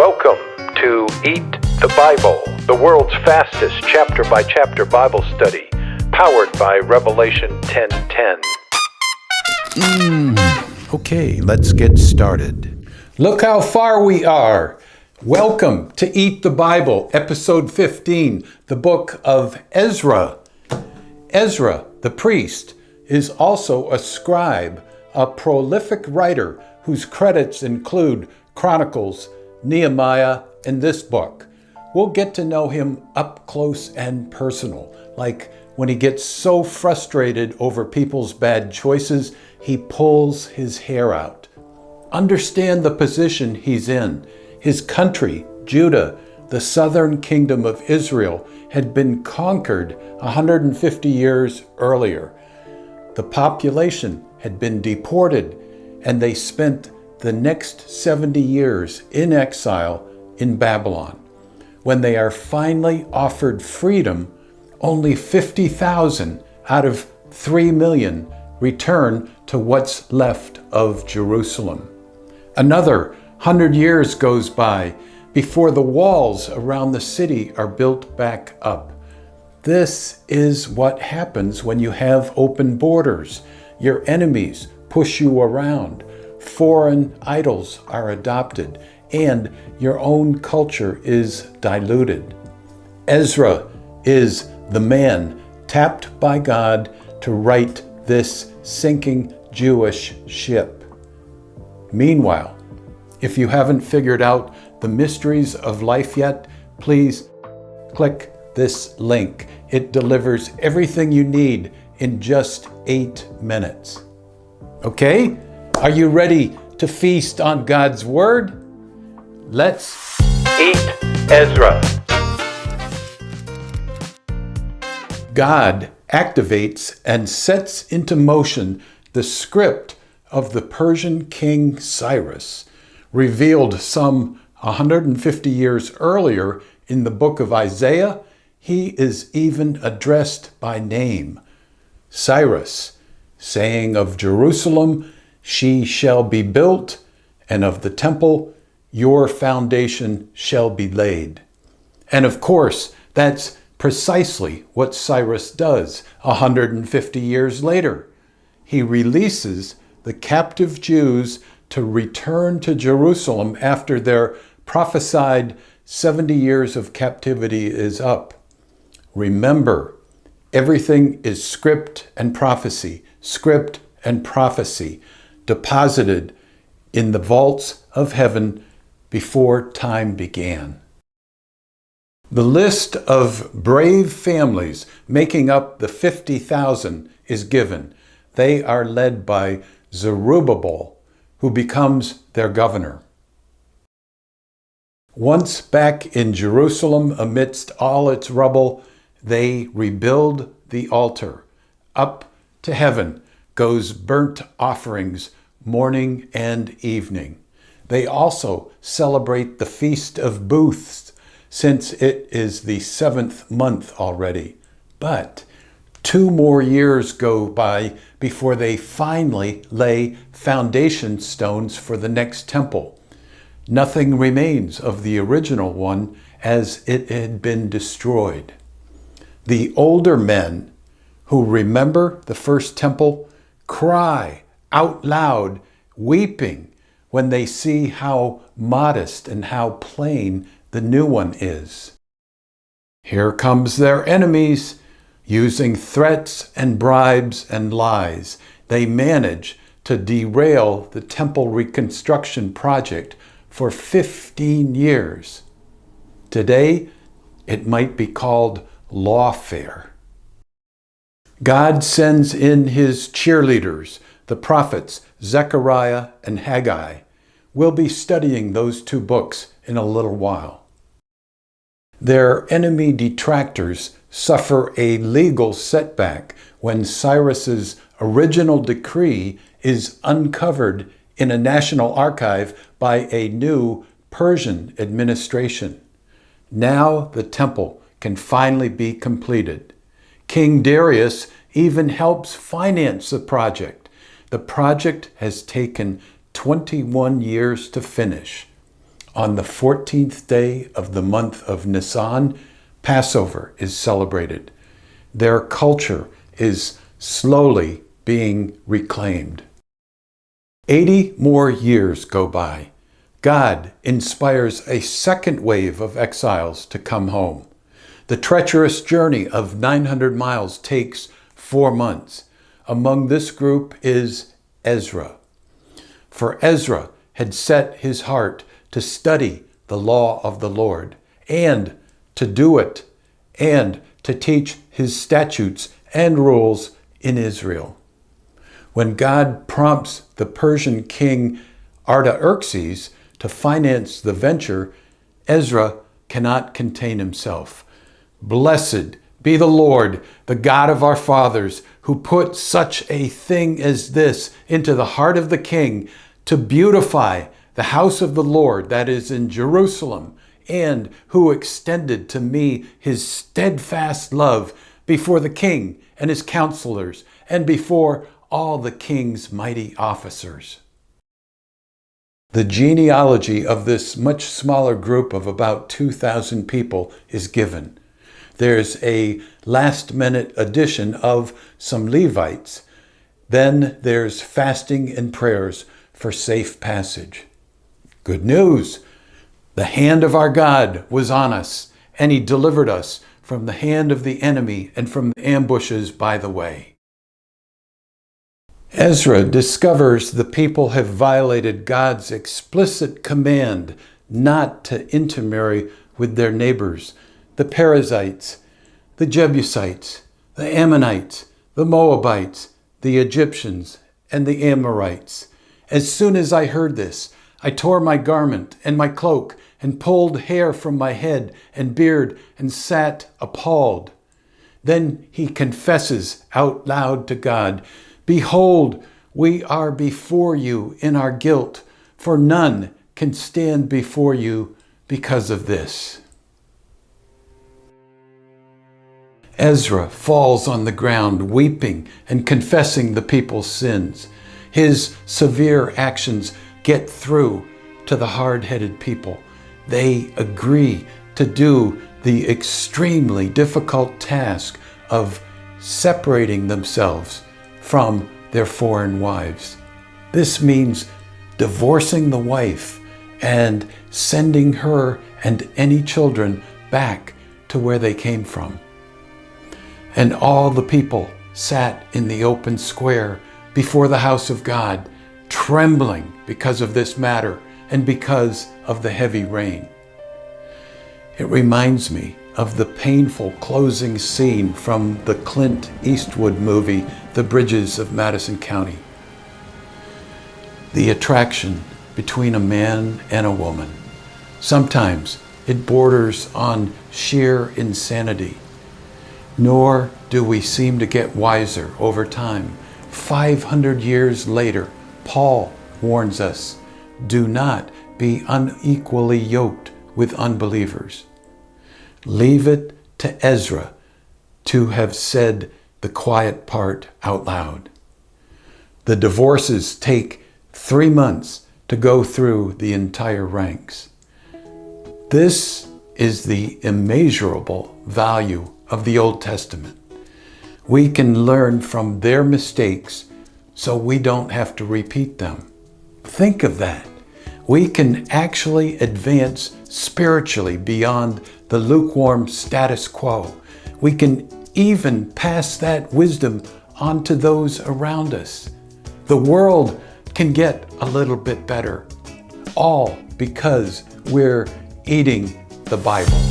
Welcome to Eat the Bible, the world's fastest chapter-by-chapter Bible study, powered by Revelation 10:10. Okay, let's get started. Look how far we are. Welcome to Eat the Bible, episode 15, the book of Ezra. Ezra, the priest, is also a scribe, a prolific writer whose credits include Chronicles, Nehemiah, and this book. We'll get to know him up close and personal, like when he gets so frustrated over people's bad choices, he pulls his hair out. Understand the position he's in. His country, Judah, the southern kingdom of Israel, had been conquered 150 years earlier. The population had been deported, and they spent the next 70 years in exile in Babylon. When they are finally offered freedom, only 50,000 out of 3 million return to what's left of Jerusalem. Another 100 years goes by before the walls around the city are built back up. This is what happens when you have open borders. Your enemies push you around. Foreign idols are adopted, and your own culture is diluted. Ezra is the man tapped by God to right this sinking Jewish ship. Meanwhile, if you haven't figured out the mysteries of life yet, please click this link. It delivers everything you need in just 8 minutes. Okay? Are you ready to feast on God's Word? Let's Eat Ezra. God activates and sets into motion the script of the Persian king Cyrus, revealed some 150 years earlier in the book of Isaiah. He is even addressed by name. Cyrus, saying of Jerusalem, "She shall be built," and of the temple, "Your foundation shall be laid." And of course, that's precisely what Cyrus does 150 years later. He releases the captive Jews to return to Jerusalem after their prophesied 70 years of captivity is up. Remember, everything is script and prophecy, deposited in the vaults of heaven before time began. The list of brave families making up the 50,000 is given. They are led by Zerubbabel, who becomes their governor. Once back in Jerusalem amidst all its rubble, they rebuild the altar. Up to heaven goes burnt offerings morning and evening. They also celebrate the Feast of Booths, since it is the 7th month already. But 2 more years go by before they finally lay foundation stones for the next temple. Nothing remains of the original one, as it had been destroyed. The older men who remember the first temple cry out loud, weeping, when they see how modest and how plain the new one is. Here comes their enemies, using threats and bribes and lies. They manage to derail the temple reconstruction project for 15 years. Today, it might be called lawfare. God sends in his cheerleaders, the prophets Zechariah and Haggai. We'll be studying those 2 books in a little while. Their enemy detractors suffer a legal setback when Cyrus's original decree is uncovered in a national archive by a new Persian administration. Now the temple can finally be completed. King Darius even helps finance the project. The project has taken 21 years to finish. On the 14th day of the month of Nisan, Passover is celebrated. Their culture is slowly being reclaimed. 80 more years go by. God inspires a second wave of exiles to come home. The treacherous journey of 900 miles takes 4 months. Among this group is Ezra. For Ezra had set his heart to study the law of the Lord, and to do it, and to teach his statutes and rules in Israel. When God prompts the Persian king Artaxerxes to finance the venture, Ezra cannot contain himself. Blessed be the Lord, the God of our fathers, who put such a thing as this into the heart of the king, to beautify the house of the Lord that is in Jerusalem, and who extended to me his steadfast love before the king and his counselors, and before all the king's mighty officers. The genealogy of this much smaller group of about 2,000 people is given. There's a last-minute addition of some Levites. Then there's fasting and prayers for safe passage. Good news! The hand of our God was on us, and he delivered us from the hand of the enemy and from the ambushes by the way. Ezra discovers the people have violated God's explicit command not to intermarry with their neighbors, the Perizzites, the Jebusites, the Ammonites, the Moabites, the Egyptians, and the Amorites. As soon as I heard this, I tore my garment and my cloak and pulled hair from my head and beard and sat appalled. Then he confesses out loud to God, "Behold, we are before you in our guilt, for none can stand before you because of this." Ezra falls on the ground, weeping and confessing the people's sins. His severe actions get through to the hard-headed people. They agree to do the extremely difficult task of separating themselves from their foreign wives. This means divorcing the wife and sending her and any children back to where they came from. And all the people sat in the open square before the house of God, trembling because of this matter and because of the heavy rain. It reminds me of the painful closing scene from the Clint Eastwood movie, The Bridges of Madison County. The attraction between a man and a woman. Sometimes it borders on sheer insanity. Nor do we seem to get wiser over time. 500 years later, Paul warns us, do not be unequally yoked with unbelievers. Leave it to Ezra to have said the quiet part out loud. The divorces take 3 months to go through the entire ranks. This is the immeasurable value of the Old Testament. We can learn from their mistakes so we don't have to repeat them. Think of that. We can actually advance spiritually beyond the lukewarm status quo. We can even pass that wisdom on to those around us. The world can get a little bit better, all because we're eating the Bible.